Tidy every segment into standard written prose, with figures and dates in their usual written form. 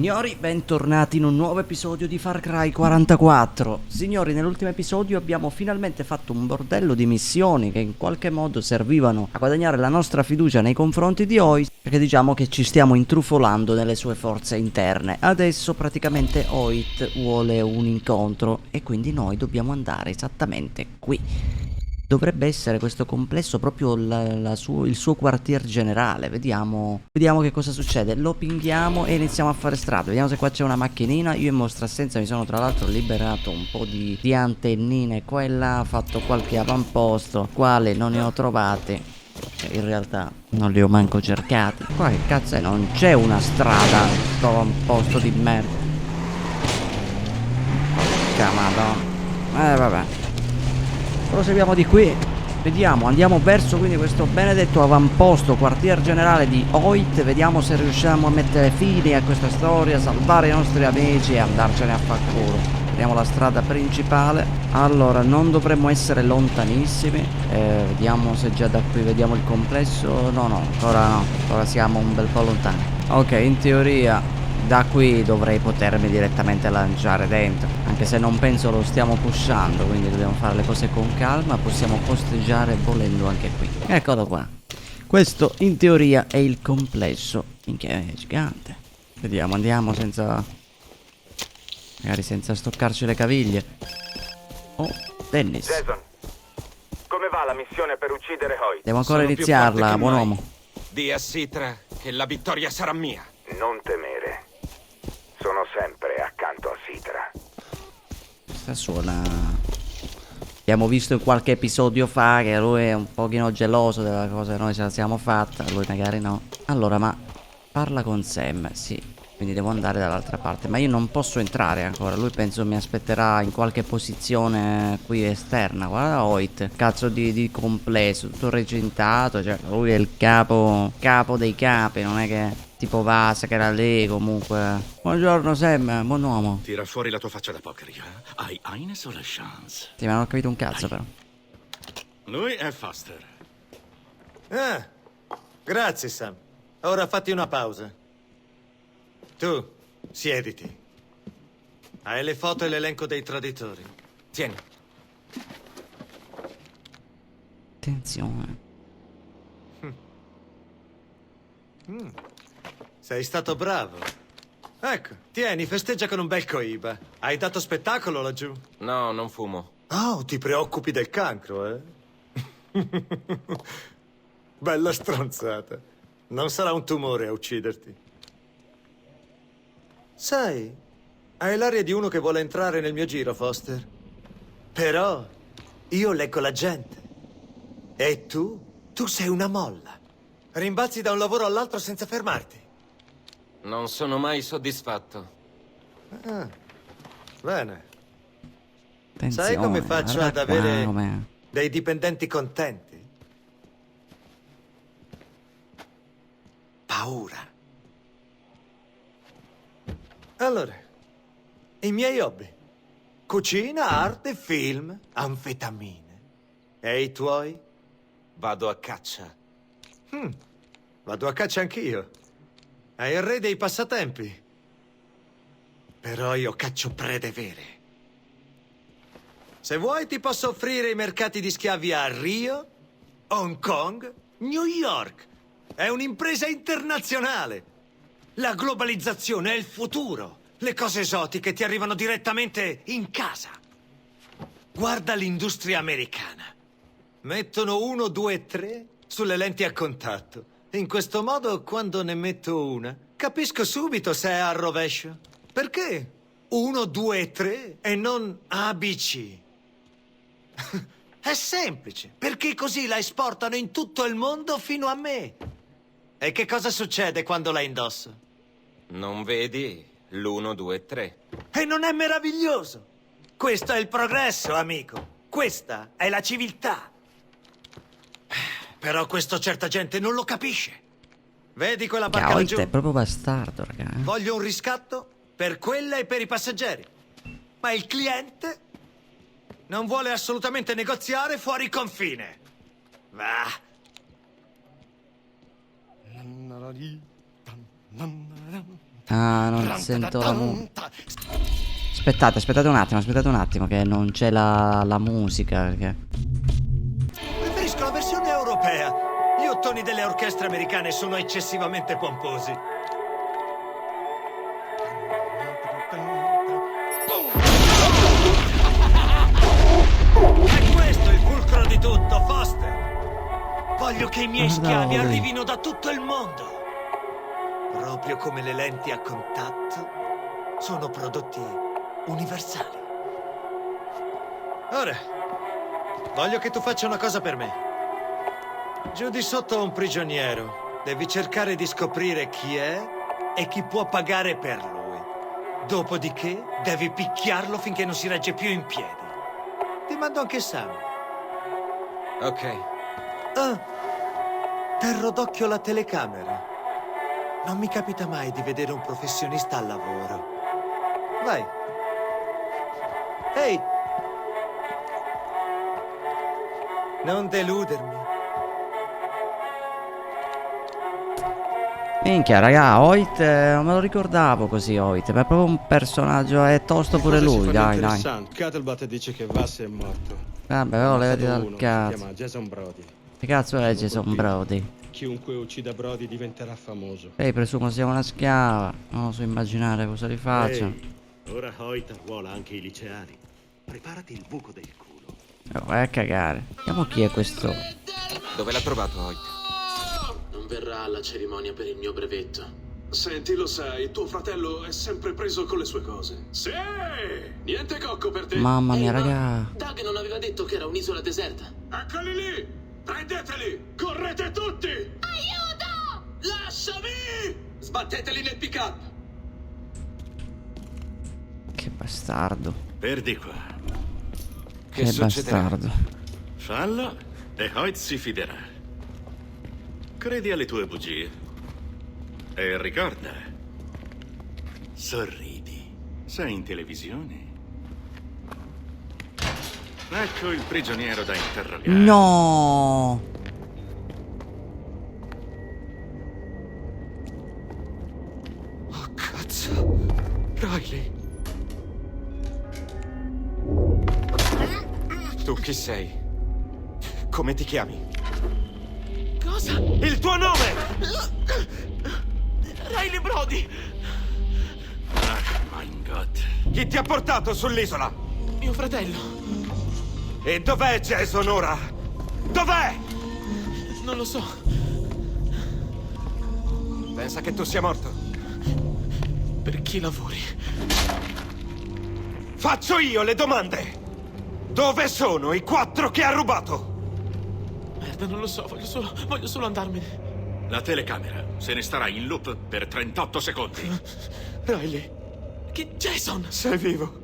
Signori, bentornati in un nuovo episodio di Far Cry 44. Signori, nell'ultimo episodio abbiamo finalmente fatto un bordello di missioni che in qualche modo servivano a guadagnare la nostra fiducia nei confronti di Hoyt, perché diciamo che ci stiamo intrufolando nelle sue forze interne. Adesso praticamente Hoyt vuole un incontro e quindi noi dobbiamo andare esattamente qui. Dovrebbe essere questo complesso proprio il suo quartier generale. Vediamo che cosa succede. Lo pinghiamo e iniziamo a fare strada. Vediamo se qua c'è una macchinina. Io in mostra assenza mi sono tra l'altro liberato un po' di antennine qua e là. Ho fatto qualche avamposto. Quale non ne ho trovate. In realtà non li ho manco cercati. Qua che cazzo è? Non c'è una strada. Sto avamposto di merda. Porca madonna. Vabbè. Proseguiamo di qui. Vediamo, andiamo verso quindi questo benedetto avamposto, quartier generale di Hoyt. Vediamo se riusciamo a mettere fine a questa storia, salvare i nostri amici e andarcene a fanculo. Vediamo la strada principale. Allora, non dovremmo essere lontanissimi. Vediamo se già da qui vediamo il complesso. No, ancora siamo un bel po' lontani. Ok, in teoria da qui dovrei potermi direttamente lanciare dentro, anche se non penso lo stiamo pushando, quindi dobbiamo fare le cose con calma. Possiamo posteggiare volendo anche qui. Eccolo qua. Questo in teoria è il complesso. Minchia, è gigante. Vediamo, andiamo magari senza stoccarci le caviglie. Oh, Dennis. Jason, come va la missione per uccidere Hoyt? Devo ancora iniziarla, buon uomo. Dì a Citra che la vittoria sarà mia. Non temere. Sono sempre accanto a Citra. Questa suona... Abbiamo visto in qualche episodio fa che lui è un pochino geloso della cosa che noi ce la siamo fatta. Lui magari no. Allora, ma parla con Sam, sì. Quindi devo andare dall'altra parte. Ma io non posso entrare ancora. Lui penso mi aspetterà in qualche posizione qui esterna. Guarda Hoyt, cazzo di complesso, tutto recintato. Cioè, lui è il capo dei capi. Non è che tipo Vasa che era lì comunque. Buongiorno Sam, buon uomo. Tira fuori la tua faccia da poker, Hai Ines o la chance? Sì, ma non ho capito un cazzo però. Lui è Foster. Ah, grazie Sam. Ora fatti una pausa. Tu, siediti. Hai le foto e l'elenco dei traditori. Tieni. Attenzione. Sei stato bravo. Ecco, tieni, festeggia con un bel coiba. Hai dato spettacolo laggiù. No, non fumo. Oh, ti preoccupi del cancro, eh? Bella stronzata. Non sarà un tumore a ucciderti. Sai, hai l'aria di uno che vuole entrare nel mio giro, Foster. Però io leggo la gente. E tu sei una molla. Rimbalzi da un lavoro all'altro senza fermarti. Non sono mai soddisfatto. Ah, bene. Attenzione. Sai come faccio ad guarda qua, avere com'è. dei dipendenti contenti? Paura. Allora, i miei hobby. Cucina, arte, film, anfetamine. E i tuoi? Vado a caccia. Vado a caccia anch'io. È il re dei passatempi. Però io caccio prede vere. Se vuoi ti posso offrire i mercati di schiavi a Rio, Hong Kong, New York. È un'impresa internazionale. La globalizzazione è il futuro. Le cose esotiche ti arrivano direttamente in casa. Guarda l'industria americana. Mettono 1, 2, 3 sulle lenti a contatto. In questo modo, quando ne metto una, capisco subito se è al rovescio. Perché 1, 2, 3 e non ABC? È semplice, perché così la esportano in tutto il mondo fino a me. E che cosa succede quando la indosso? Non vedi l'1, 2, 3. E non è meraviglioso? Questo è il progresso, amico. Questa è la civiltà. Però questo certa gente non lo capisce. Vedi quella barca Hoyt laggiù? è proprio bastardo, raga. Voglio un riscatto per quella e per i passeggeri. Ma il cliente non vuole assolutamente negoziare fuori confine. Va. Ah, non sento la musica. Aspettate un attimo che non c'è la musica, perché... Preferisco la versione europea. Gli ottoni delle orchestre americane sono eccessivamente pomposi. È questo il fulcro di tutto, Foster. Voglio che i miei schiavi arrivino da tutto il mondo. Proprio come le lenti a contatto sono prodotti universali. Ora, voglio che tu faccia una cosa per me. Giù di sotto ho un prigioniero. Devi cercare di scoprire chi è e chi può pagare per lui. Dopodiché devi picchiarlo finché non si regge più in piedi. Ti mando anche Sam. Ok. Terrò d'occhio la telecamera. Non mi capita mai di vedere un professionista al lavoro. Vai. Ehi! Non deludermi. Minchia, raga, Hoyt, non me lo ricordavo così, Hoyt. Ma è proprio un personaggio, è tosto pure lui, dai. Cuttlebot dice che Vass è morto. Vabbè, però levati dal Si cazzo. chiama Jason Brody. Che cazzo è Jason Brody? Chiunque uccida Brody diventerà famoso. Ehi, presumo sia una schiava. Non so immaginare cosa li faccia. Ehi, ora Hoyt arruola anche i liceali. Preparati il buco del culo. Vai a cagare. Vediamo chi è questo. Dove l'ha trovato Hoyt? Non verrà alla cerimonia per il mio brevetto. Senti, lo sai, tuo fratello è sempre preso con le sue cose. Sì! Niente cocco per te. Mamma mia, Ma raga. Doug non aveva detto che era un'isola deserta. Eccoli lì! Prendeteli! Correte tutti! Aiuto! Lasciami! Sbatteteli nel pick-up! Che bastardo. Per di qua. Che Che succederà? bastardo. Fallo e Hoyt si fiderà. Credi alle tue bugie. E ricorda, sorridi. Sei in televisione. Ecco il prigioniero da interrogare. No! Oh, cazzo. Riley. Tu chi sei? Come ti chiami? Cosa? Il tuo nome! Riley Brody! Ah, mein Gott. Chi ti ha portato sull'isola? Mio fratello. E dov'è Jason ora? Dov'è? Non lo so. Pensa che tu sia morto? Per chi lavori? Faccio io le domande! Dove sono i 4 che ha rubato? Merda, non lo so. Voglio solo andarmene. La telecamera se ne starà in loop per 38 secondi. Riley. Che Jason? Sei vivo?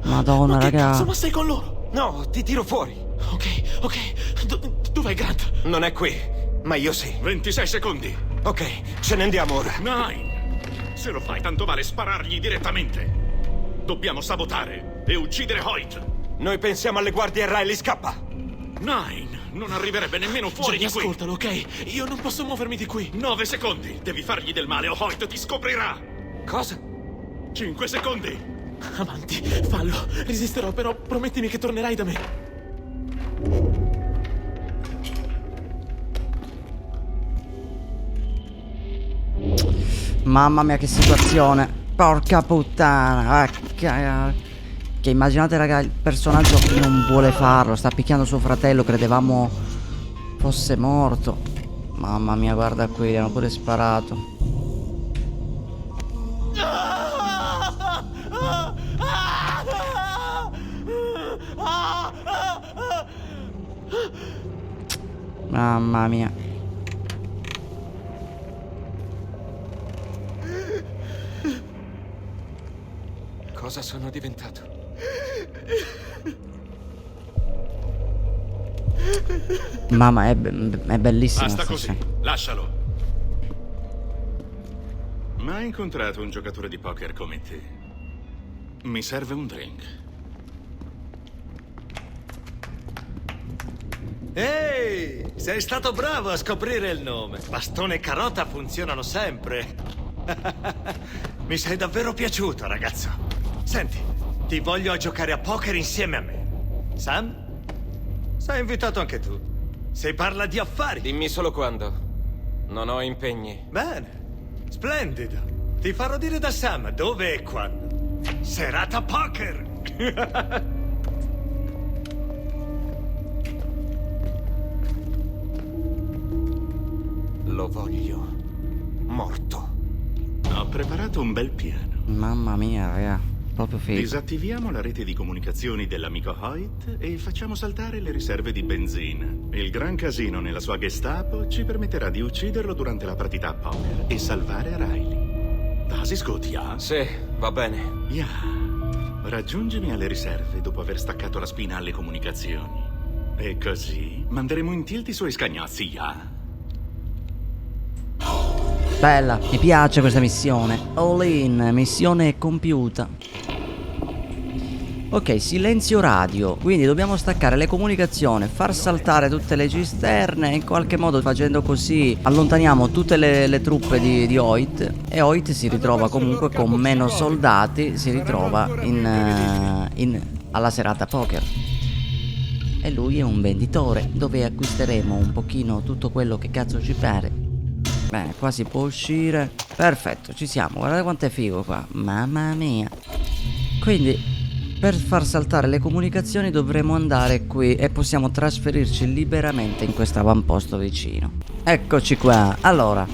Madonna, Ma che raga. cazzo, ma sei con loro? No, ti tiro fuori. Ok. Dov'è Grant? Non è qui, ma io sì. 26 secondi. Ok, ce ne andiamo ora. Nine. Se lo fai, tanto vale sparargli direttamente. Dobbiamo sabotare e uccidere Hoyt. Noi pensiamo alle guardie e Riley scappa. Nine. Non arriverebbe nemmeno fuori Johnny, di qui. ascoltalo, ok? Io non posso muovermi di qui. 9 secondi. Devi fargli del male o Hoyt ti scoprirà. Cosa? 5 secondi. Avanti, fallo. Resisterò, però promettimi che tornerai da me. Mamma mia, che situazione. Porca puttana. Ah, che immaginate, raga, il personaggio non vuole farlo. Sta picchiando suo fratello. Credevamo fosse morto. Mamma mia, guarda qui. Gli hanno pure sparato. Mamma mia. Cosa sono diventato? Mamma, è bellissima Basta sta così. scena. Lascialo. Mai incontrato un giocatore di poker come te? Mi serve un drink. Ehi, sei stato bravo a scoprire il nome. Bastone e carota funzionano sempre. Mi sei davvero piaciuto, ragazzo. Senti, ti voglio a giocare a poker insieme a me. Sam? Sei invitato anche tu. Si parla di affari. Dimmi solo quando. Non ho impegni. Bene, splendido. Ti farò dire da Sam dove e quando. Serata poker! Lo voglio morto. Ho preparato un bel piano. Mamma mia, raga. Proprio figo. Disattiviamo la rete di comunicazioni dell'amico Hoyt e facciamo saltare le riserve di benzina. Il gran casino nella sua Gestapo ci permetterà di ucciderlo durante la partita a poker e salvare Riley. Das ist gut, ja? Sì, va bene. Ja. Raggiungimi alle riserve dopo aver staccato la spina alle comunicazioni. E così manderemo in tilt i suoi scagnozzi, ja? Bella, mi piace questa missione. All in, missione compiuta. Ok, silenzio radio. Quindi dobbiamo staccare le comunicazioni, far saltare tutte le cisterne. In qualche modo, facendo così, allontaniamo tutte le truppe di Hoyt. E Hoyt si ritrova comunque con meno soldati. Si ritrova alla serata poker. E lui è un venditore, dove acquisteremo un pochino tutto quello che cazzo ci pare. Bene, qua si può uscire. Perfetto, ci siamo. Guardate quanto è figo qua. Mamma mia. Quindi, per far saltare le comunicazioni dovremo andare qui e possiamo trasferirci liberamente in questo avamposto vicino. Eccoci qua. Allora,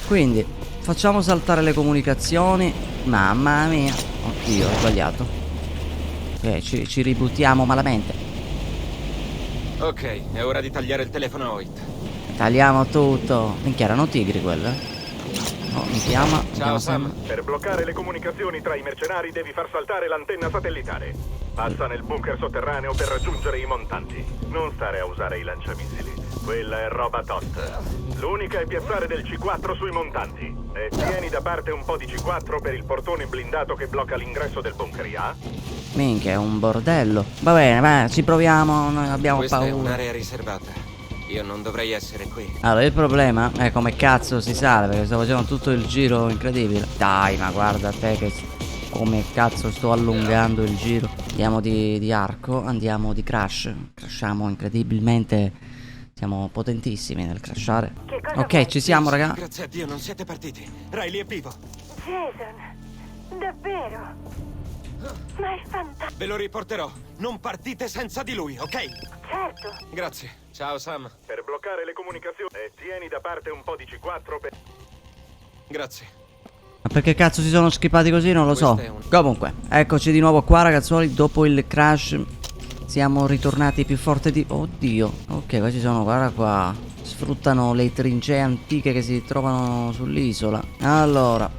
quindi facciamo saltare le comunicazioni. Mamma mia. Oddio, ho sbagliato. Ci ributtiamo malamente. Ok, è ora di tagliare il telefono a Hoyt. Tagliamo tutto. Minchia, erano tigri quelle. Oh, mi chiama. Ciao Sam. Per bloccare le comunicazioni tra i mercenari devi far saltare l'antenna satellitare. Passa nel bunker sotterraneo per raggiungere i montanti. Non stare a usare i lanciamissili. Quella è roba tot. L'unica è piazzare del C4 sui montanti. E tieni da parte un po' di C4 per il portone blindato che blocca l'ingresso del bunker, ja? Minchia, è un bordello. Va bene, vai, ci proviamo. Noi abbiamo Questa è paura. un'area riservata. Io non dovrei essere qui. Allora, il problema è come cazzo si sale, perché sto facendo tutto il giro incredibile. Dai, ma guarda te che come cazzo sto allungando il giro. Andiamo di arco, andiamo di crash. Crashiamo incredibilmente. Siamo potentissimi nel crashare. Ok, ci siamo, raga. Grazie a Dio non siete partiti. Riley è vivo. Jason, davvero? Ma è fantastico. Ve lo riporterò. Non partite senza di lui, ok? Certo. Grazie. Ciao Sam. Per bloccare le comunicazioni e tieni da parte un po' di C4 per... Grazie. Ma perché cazzo si sono schippati così? Non lo so. Comunque, eccoci di nuovo qua, ragazzuoli. Dopo il crash siamo ritornati più forte di... Oddio. Ok, questi sono, guarda qua. Sfruttano le trincee antiche che si trovano sull'isola. Allora,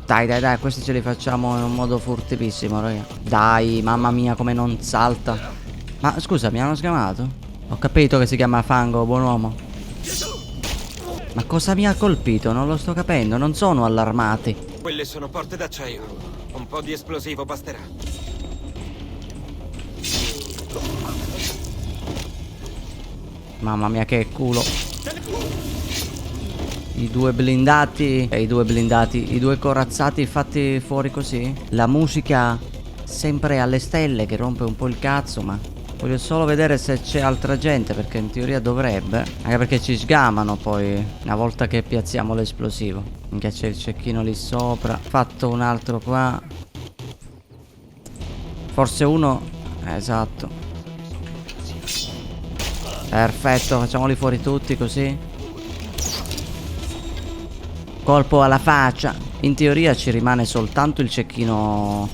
dai, questi ce li facciamo in un modo furtivissimo, raga. Dai, mamma mia, come non salta. Ma scusa, mi hanno sgamato? Ho capito che si chiama fango, buon uomo. Ma cosa mi ha colpito? Non lo sto capendo, non sono allarmati. Quelle sono porte d'acciaio. Un po' di esplosivo basterà. Mamma mia, che culo. I due blindati, i due corazzati fatti fuori così. La musica sempre alle stelle che rompe un po' il cazzo, ma voglio solo vedere se c'è altra gente, perché in teoria dovrebbe. Anche perché ci sgamano poi una volta che piazziamo l'esplosivo. Anche c'è il cecchino lì sopra. Fatto un altro qua. Forse uno. Esatto. Perfetto, facciamoli fuori tutti così. Colpo alla faccia. In teoria ci rimane soltanto il cecchino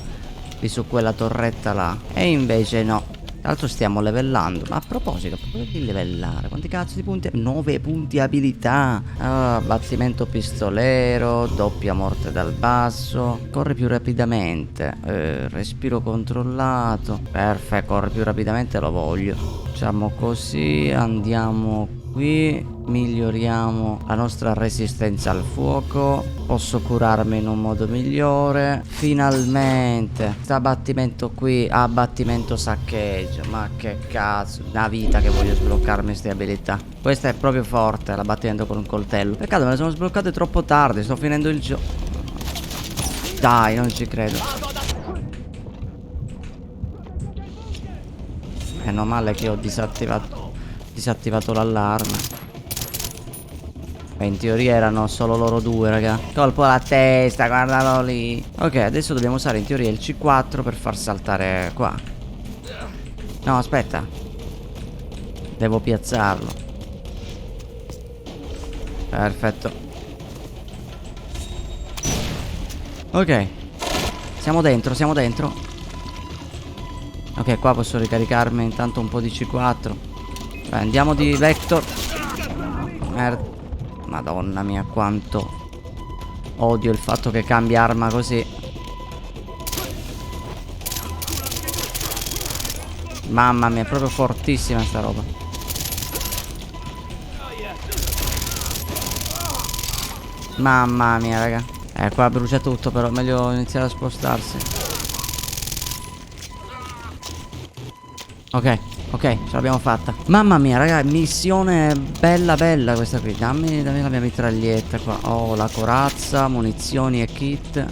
lì su quella torretta là. E invece no. Tra l'altro stiamo livellando. Ma a proposito di livellare, quanti cazzo di punti? 9 punti abilità. Abbattimento pistolero, doppia morte dal basso. Corre più rapidamente. Respiro controllato. Perfetto, corre più rapidamente, lo voglio. Facciamo così, andiamo Qui miglioriamo la nostra resistenza al fuoco. Posso curarmi in un modo migliore. Finalmente. Sta abbattimento qui. Abbattimento saccheggio. Ma che cazzo. Una vita che voglio sbloccarmi queste abilità. Questa è proprio forte. L'abbattimento con un coltello. Peccato, me le sono sbloccate troppo tardi. Sto finendo il gioco. Dai, non ci credo. Meno male che ho disattivato l'allarme. In teoria erano solo loro due, raga. Colpo alla testa, guardalo lì. Ok, adesso dobbiamo usare in teoria il C4 per far saltare qua. No, aspetta. Devo piazzarlo. Perfetto. Ok. Siamo dentro, siamo dentro. Ok, qua posso ricaricarmi intanto un po' di C4. Beh, andiamo di Vector. Merda. Madonna mia, quanto odio il fatto che cambia arma così. Mamma mia, è proprio fortissima sta roba. Mamma mia, raga. Qua brucia tutto, però meglio iniziare a spostarsi. Ok, ok, ce l'abbiamo fatta. Mamma mia, raga, missione bella bella questa qui. Dammi la mia mitraglietta qua. Oh, la corazza, munizioni e kit.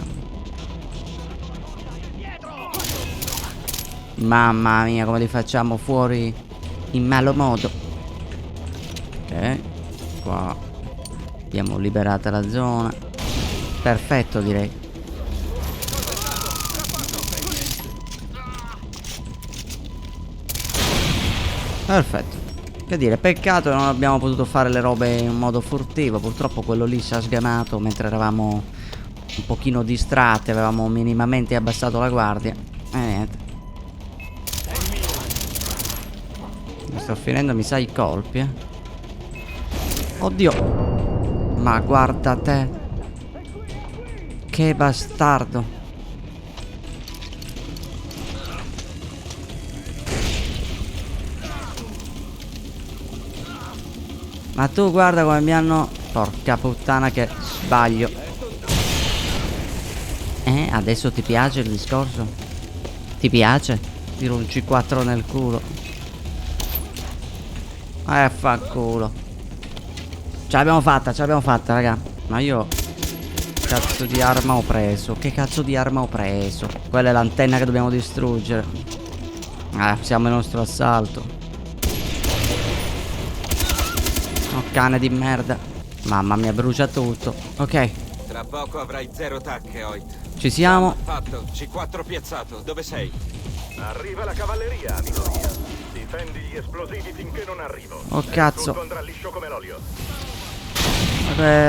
Mamma mia, come li facciamo fuori in malo modo. Ok, qua abbiamo liberata la zona. Perfetto, direi. Perfetto. Che dire, peccato che non abbiamo potuto fare le robe in modo furtivo. Purtroppo quello lì si è sgamato mentre eravamo un pochino distratti. Avevamo minimamente abbassato la guardia. E niente. Mi sto finendo, mi sa, i colpi, Oddio. Ma guarda te. Che bastardo. Ma tu guarda come mi hanno... Porca puttana che sbaglio. Adesso ti piace il discorso? Ti piace? Tiro un C4 nel culo. Fa culo. Ce l'abbiamo fatta, raga. Ma io... Cazzo di arma ho preso? Che cazzo di arma ho preso? Quella è l'antenna che dobbiamo distruggere. Siamo il nostro assalto. Oh, cane di merda. Mamma mia, brucia tutto. Ok. Tra poco avrai 0 tacche, Hoyt. Ci siamo. Fatto. C4 piazzato. Dove sei? Arriva la cavalleria, amico mio. Difendi gli esplosivi finché non arrivo. Oh, cazzo. Tutto andrà liscio come l'olio.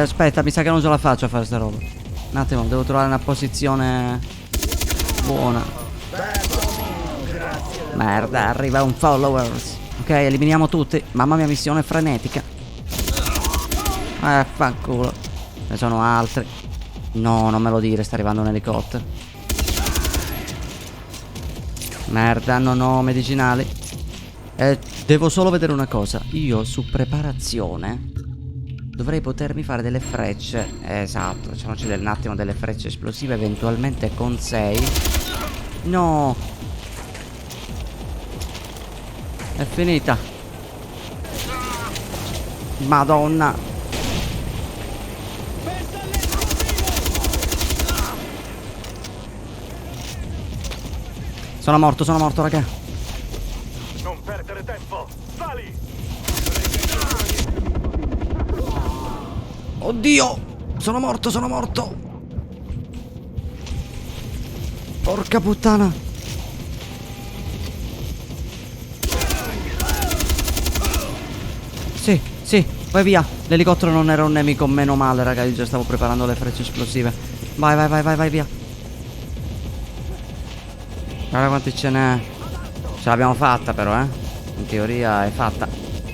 Aspetta, mi sa che non ce la faccio a fare sta roba. Un attimo, devo trovare una posizione buona. Merda, arriva un followers. Ok, eliminiamo tutti. Mamma mia, missione frenetica. Fanculo. Ne sono altri. No, non me lo dire, sta arrivando un elicottero. Merda, non ho medicinali. Devo solo vedere una cosa. Io su preparazione dovrei potermi fare delle frecce. Esatto, facciamoci un attimo delle frecce esplosive, eventualmente con 6. No. È finita. Madonna. Sono morto, raga. Non perdere tempo. Sali. Oddio. Sono morto. Porca puttana. Sì, vai via. L'elicottero non era un nemico, meno male, raga. Io già stavo preparando le frecce esplosive. Vai via. Guarda quanti ce n'è. Ce l'abbiamo fatta però, In teoria è fatta.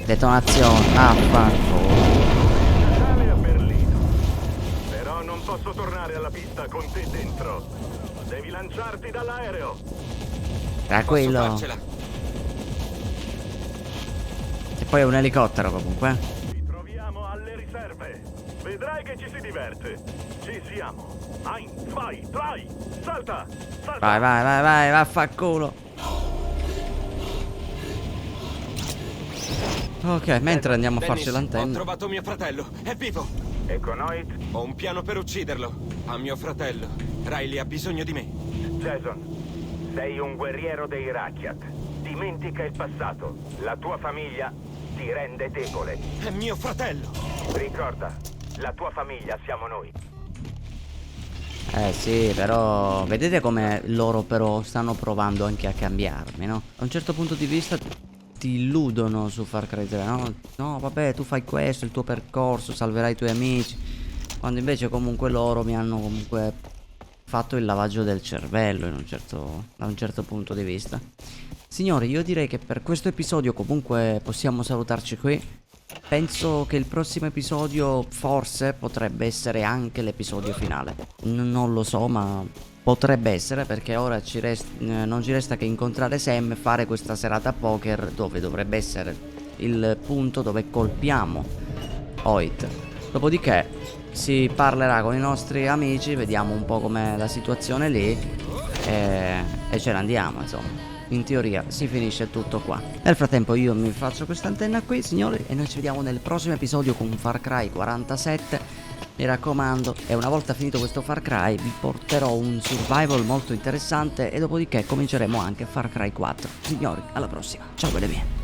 Detonazione. Fanculo. Sale a Berlino. Però non posso tornare alla pista con te dentro. Devi lanciarti dall'aereo. Tranquillo. Posso farcela. Ti poi è un elicottero comunque. Ci troviamo alle riserve. Vedrai che ci si diverte. Ci siamo. 1, 2, 3. Salta! Salta! Vai, vaffanculo. Ok, mentre andiamo a farci Dennis, ho l'antenna. trovato mio fratello. È vivo. E con Hoyt? Ho un piano per ucciderlo. A mio fratello. Riley ha bisogno di me. Jason, sei un guerriero dei Rakyat. Dimentica il passato. La tua famiglia ti rende debole. È mio fratello. Ricorda, la tua famiglia siamo noi. Sì, però vedete come loro però stanno provando anche a cambiarmi, no? A un certo punto di vista ti illudono su Far Cry 3, no? No, vabbè, tu fai questo, il tuo percorso, salverai i tuoi amici. Quando invece comunque loro mi hanno comunque fatto il lavaggio del cervello da un certo punto di vista. Signori, io direi che per questo episodio comunque possiamo salutarci qui. Penso che il prossimo episodio forse potrebbe essere anche l'episodio finale. Non lo so, ma potrebbe essere, perché ora non ci resta che incontrare Sam e fare questa serata a poker, dove dovrebbe essere il punto dove colpiamo Hoyt. Dopodiché si parlerà con i nostri amici, vediamo un po' com'è la situazione lì e ce ne andiamo, insomma. In teoria si finisce tutto qua. Nel frattempo io mi faccio questa antenna qui, signori, e noi ci vediamo nel prossimo episodio con Far Cry 47. Mi raccomando, e una volta finito questo Far Cry vi porterò un survival molto interessante, e dopodiché cominceremo anche Far Cry 4. Signori, alla prossima. Ciao, belle mie.